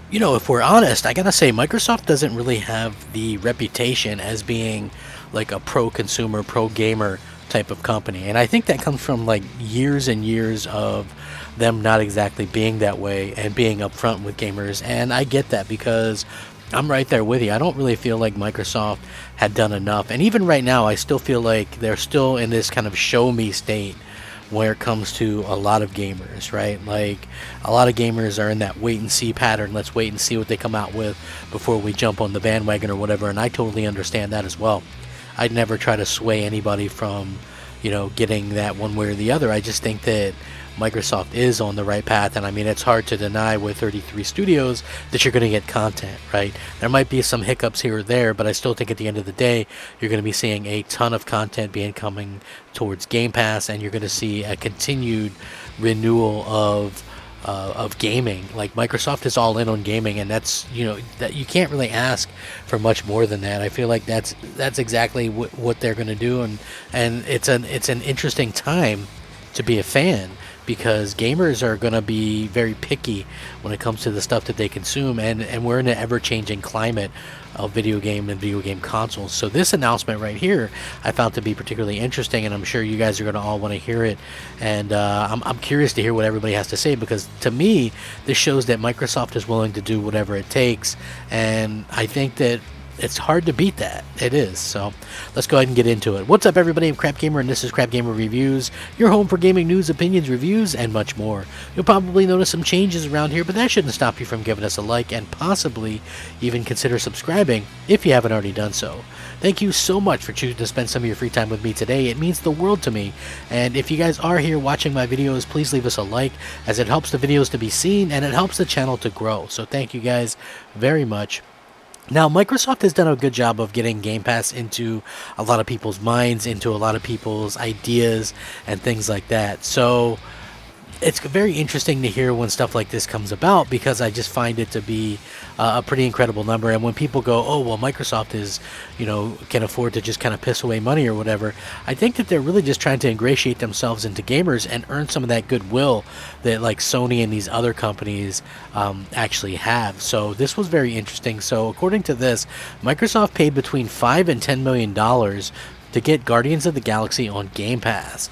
You know, if we're honest, I gotta say Microsoft doesn't really have the reputation as being like a pro consumer, pro gamer type of company. And I think that comes from like years and years of them not exactly being that way and being upfront with gamers. And I get that because I'm right there with you. I don't really feel like Microsoft had done enough. And even right now, I still feel like they're still in this kind of show me state where it comes to a lot of gamers, right? Like a lot of gamers are in that wait and see pattern. Let's wait and see what they come out with before we jump on the bandwagon or whatever. And I totally understand that as well. I'd never try to sway anybody from, getting that one way or the other. I just think that Microsoft is on the right path, and I mean it's hard to deny with 33 studios that you're going to get content, right? There might be some hiccups here or there, but I still think at the end of the day you're going to be seeing a ton of content being coming towards Game Pass, and you're going to see a continued renewal of gaming. Like Microsoft is all in on gaming, and that's that you can't really ask for much more than that. I feel like that's exactly what they're going to do, and it's an interesting time to be a fan because gamers are going to be very picky when it comes to the stuff that they consume, and we're in an ever-changing climate of video game and video game consoles. So this announcement right here I found to be particularly interesting, and I'm sure you guys are going to all want to hear it, and I'm curious to hear what everybody has to say, because to me this shows that Microsoft is willing to do whatever it takes, and I think that it's hard to beat that. It is. So let's go ahead and get into it. What's up, everybody? I'm Crap Gamer, and this is Crap Gamer Reviews, your home for gaming news, opinions, reviews, and much more. You'll probably notice some changes around here, but that shouldn't stop you from giving us a like and possibly even consider subscribing if you haven't already done so. Thank you so much for choosing to spend some of your free time with me today. It means the world to me. And if you guys are here watching my videos, please leave us a like, as it helps the videos to be seen and it helps the channel to grow. So thank you guys very much. Now, Microsoft has done a good job of getting Game Pass into a lot of people's minds, into a lot of people's ideas, and things like that. So it's very interesting to hear when stuff like this comes about, because I just find it to be a pretty incredible number. And when people go, oh, well, Microsoft is, can afford to just kind of piss away money or whatever, I think that they're really just trying to ingratiate themselves into gamers and earn some of that goodwill that like Sony and these other companies actually have. So this was very interesting. So according to this, Microsoft paid between $5 and $10 million to get Guardians of the Galaxy on Game Pass,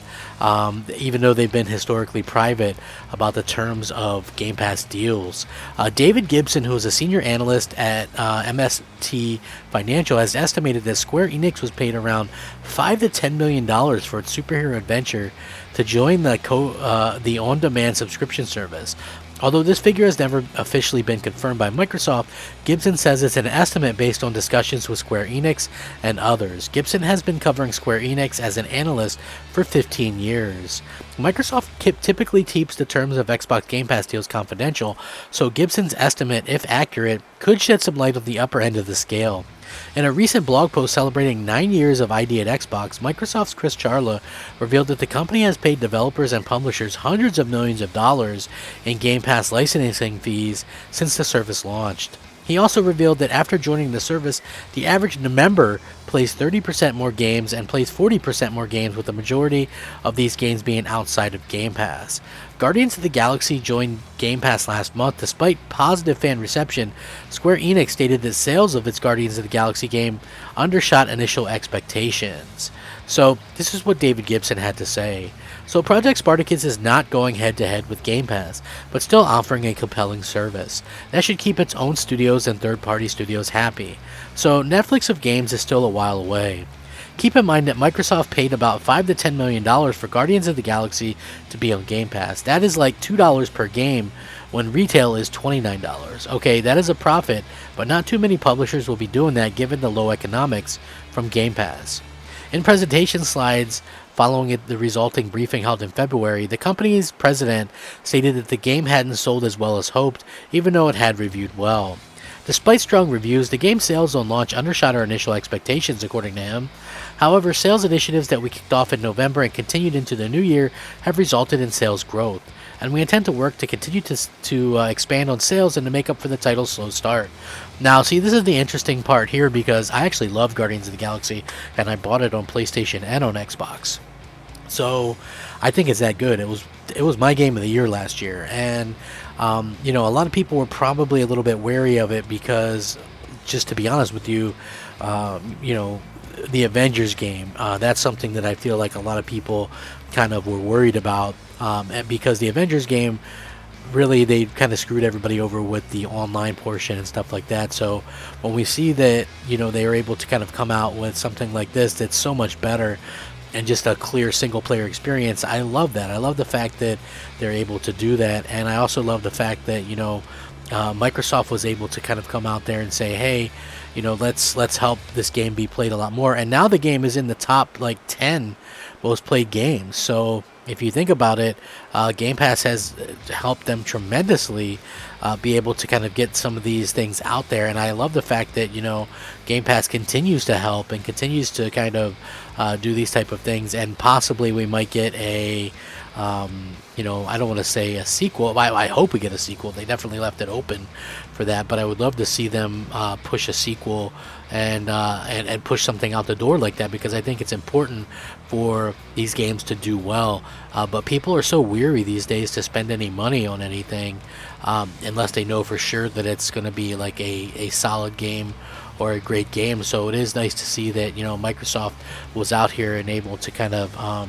even though they've been historically private about the terms of Game Pass deals. David Gibson, who is a senior analyst at MST Financial, has estimated that Square Enix was paid around $5 to $10 million for its superhero adventure to join the on-demand subscription service. Although this figure has never officially been confirmed by Microsoft, Gibson says it's an estimate based on discussions with Square Enix and others. Gibson has been covering Square Enix as an analyst for 15 years. Microsoft typically keeps the terms of Xbox Game Pass deals confidential, so Gibson's estimate, if accurate, could shed some light on the upper end of the scale. In a recent blog post celebrating 9 years of ID at Xbox, Microsoft's Chris Charla revealed that the company has paid developers and publishers hundreds of millions of dollars in Game Pass licensing fees since the service launched. He also revealed that after joining the service, the average member plays 30% more games and plays 40% more games, with the majority of these games being outside of Game Pass. Guardians of the Galaxy joined Game Pass last month. Despite positive fan reception, Square Enix stated that sales of its Guardians of the Galaxy game undershot initial expectations. So this is what David Gibson had to say. So Project Spartacus is not going head-to-head with Game Pass, but still offering a compelling service. That should keep its own studios and third-party studios happy. So Netflix of games is still a while away. Keep in mind that Microsoft paid about $5 to $10 million for Guardians of the Galaxy to be on Game Pass. That is like $2 per game when retail is $29. Okay, that is a profit, but not too many publishers will be doing that given the low economics from Game Pass. In presentation slides following the resulting briefing held in February, the company's president stated that the game hadn't sold as well as hoped, even though it had reviewed well. Despite strong reviews, the game's sales on launch undershot our initial expectations, according to him. However, sales initiatives that we kicked off in November and continued into the new year have resulted in sales growth, and we intend to work to continue to expand on sales and to make up for the title's slow start. Now, see, this is the interesting part here, because I actually love Guardians of the Galaxy, and I bought it on PlayStation and on Xbox. So I think it's that good. It was my game of the year last year, and a lot of people were probably a little bit wary of it because, just to be honest with you, you know, the Avengers game. That's something that I feel like a lot of people kind of were worried about, and because the Avengers game really they kind of screwed everybody over with the online portion and stuff like that. So when we see that they are able to kind of come out with something like this that's so much better and just a clear single player experience, I love that. I love the fact that they're able to do that, and I also love the fact that Microsoft was able to kind of come out there and say, hey, let's help this game be played a lot more. And now the game is in the top like 10 most played games. So if you think about it, Game Pass has helped them tremendously be able to kind of get some of these things out there. And I love the fact that Game Pass continues to help and continues to kind of do these type of things. And possibly we might get a I don't want to say a sequel. I hope we get a sequel. They definitely left it open for that, but I would love to see them push a sequel and push something out the door like that, because I think it's important for these games to do well. But people are so weary these days to spend any money on anything unless they know for sure that it's going to be like a solid game or a great game. So it is nice to see that Microsoft was out here and able to kind of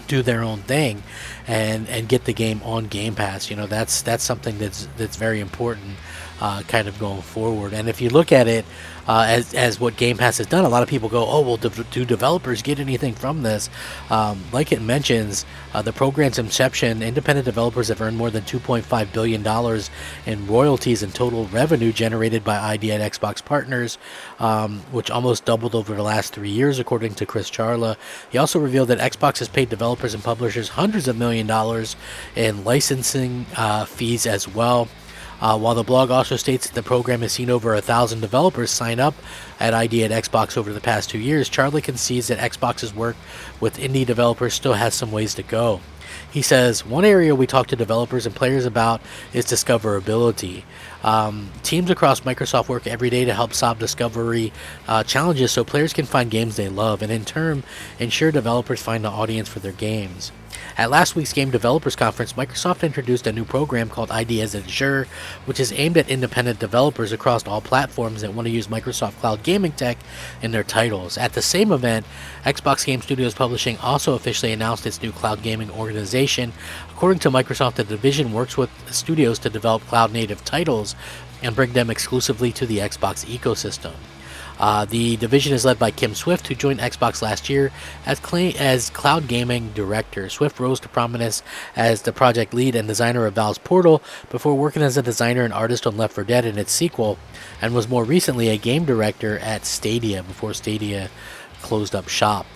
do their own thing and get the game on Game Pass. That's something that's very important kind of going forward. And if you look at it as what Game Pass has done, a lot of people go, oh well, do developers get anything from this? Like it mentions, the program's inception, independent developers have earned more than $2.5 billion in royalties and total revenue generated by ID and Xbox partners, which almost doubled over the last 3 years, according to Chris Charla. He also revealed that Xbox has paid developers and publishers hundreds of $1 million in licensing fees as well. While the blog also states that the program has seen over 1,000 developers sign up at ID at Xbox over the past 2 years, Charlie concedes that Xbox's work with indie developers still has some ways to go. He says, one area we talk to developers and players about is discoverability. Teams across Microsoft work every day to help solve discovery challenges so players can find games they love, and in turn, ensure developers find an audience for their games. At last week's Game Developers Conference, Microsoft introduced a new program called ID as Azure, which is aimed at independent developers across all platforms that want to use Microsoft Cloud Gaming tech in their titles. At the same event, Xbox Game Studios Publishing also officially announced its new cloud gaming organization. According to Microsoft, the division works with studios to develop cloud-native titles and bring them exclusively to the Xbox ecosystem. The division is led by Kim Swift, who joined Xbox last year as Cloud Gaming Director. Swift rose to prominence as the project lead and designer of Valve's Portal before working as a designer and artist on Left 4 Dead and its sequel, and was more recently a game director at Stadia before Stadia closed up shop.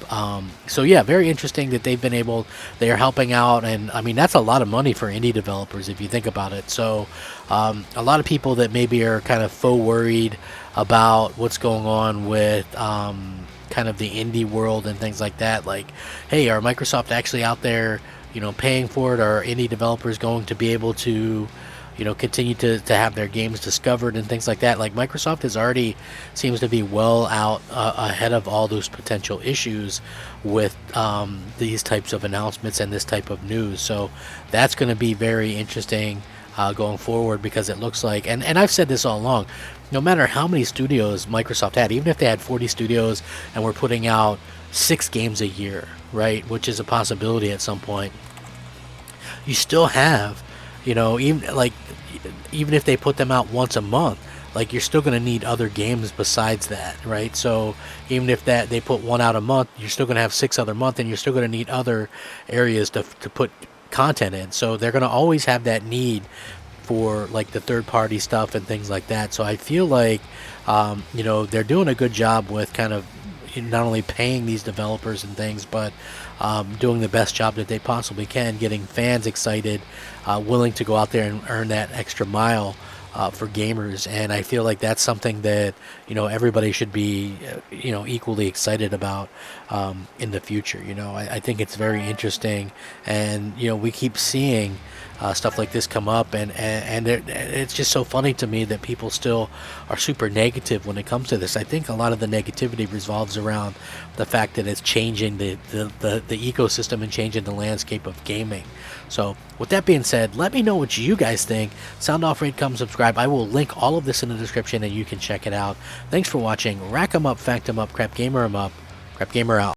So yeah, very interesting that they are helping out, and I mean that's a lot of money for indie developers if you think about it. So a lot of people that maybe are kind of faux worried about what's going on with kind of the indie world and things like that, like, hey, are Microsoft actually out there paying for it? Are indie developers going to be able to continue to have their games discovered and things like that? Like, Microsoft is already seems to be well out ahead of all those potential issues with these types of announcements and this type of news. So that's going to be very interesting going forward, because it looks like, and I've said this all along, no matter how many studios Microsoft had, even if they had 40 studios and were putting out 6 games a year, right, which is a possibility at some point, you still have even if they put them out once a month, like, you're still going to need other games besides that, right? So even if that they put one out a month, you're still going to have 6 other month, and you're still going to need other areas to put content in. So they're going to always have that need for like the third party stuff and things like that. So I feel like they're doing a good job with kind of not only paying these developers and things, but doing the best job that they possibly can, getting fans excited, willing to go out there and earn that extra mile for gamers. And I feel like that's something that everybody should be equally excited about in the future. I think it's very interesting, and we keep seeing stuff like this come up, and it's just so funny to me that people still are super negative when it comes to this. I think a lot of the negativity revolves around the fact that it's changing the ecosystem and changing the landscape of gaming. So with that being said, let me know what you guys think. Sound off, rate, come, subscribe. I will link all of this in the description and you can check it out. Thanks for watching. Rack 'em up, fact 'em up, crap gamer 'em up, crap gamer out.